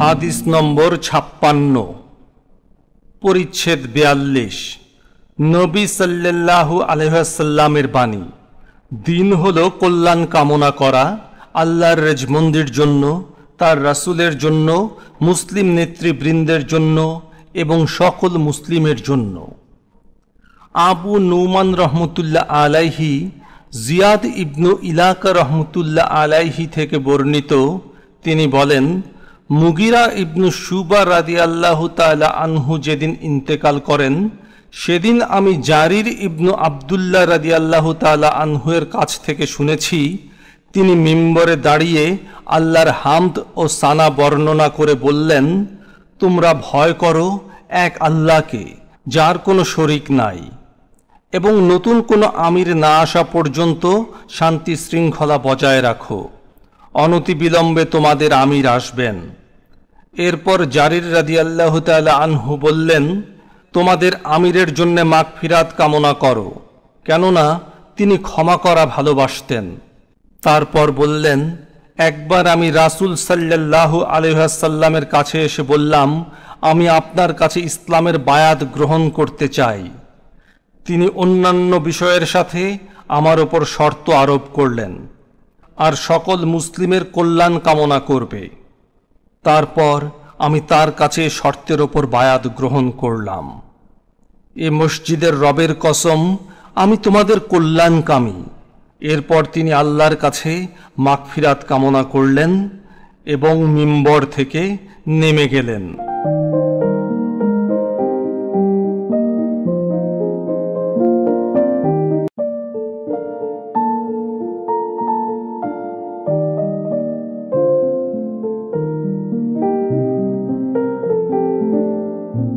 হাদিস নম্বর 56, পরিচ্ছেদ 42। নবী সাল্লাল্লাহু আলাইহি ওয়াসাল্লামের বাণী। দিন হলো কল্যাণ কামনা করা, আল্লাহর রেজমন্দির জন্য, তার রাসূলের জন্য, মুসলিম নেতৃবৃন্দের জন্য এবং সকল মুসলিমের জন্য। আবু নুমান রহমতুল্লাহ আলাইহি জিয়াদ ইবনু ইলাকা রহমতুল্লাহ আলাইহি থেকে বর্ণিত, তিনি বলেন, মুগিরা ইবনু শুবা রাদিয়াল্লাহু তাআলা আনহু যেদিন ইন্তেকাল করেন, সেদিন আমি জারির ইবনু আবদুল্লাহ রাদিয়াল্লাহু তাআলা আনহুয়ের কাছ থেকে শুনেছি, তিনি মিম্বরে দাঁড়িয়ে আল্লাহর হামদ ও সানা বর্ণনা করে বললেন, তোমরা ভয় করো এক আল্লাহকে, যার কোনো শরিক নাই, এবং নতুন কোনো আমির না আসা পর্যন্ত শান্তি শৃঙ্খলা বজায় রাখো, অনতিবিলম্বে তোমাদের আমির আসবেন। এরপর জারির রাদিয়াল্লাহু তাআলা আনহু বললেন, তোমাদের আমিরের জন্য মাগফিরাত কামনা করো, কেননা তিনি ক্ষমা করা ভালোবাসতেন। তারপর বললেন, একবার আমি রাসূল সাল্লাল্লাহু আলাইহি ওয়াসাল্লামের কাছে এসে বললাম, আমি আপনার কাছে ইসলামের বায়াত গ্রহণ করতে চাই। তিনি অন্যান্য বিষয়ের সাথে আমার ওপর শর্ত আরোপ করলেন, আর সকল মুসলিমের কল্যাণ কামনা করবে। তারপর আমি তার কাছে শর্তের ওপর বায়াত গ্রহণ করলাম। এ মসজিদের রবের কসম, আমি তোমাদের কল্যাণকামী। এরপর তিনি আল্লাহর কাছে মাগফিরাত কামনা করলেন এবং মিম্বর থেকে নেমে গেলেন।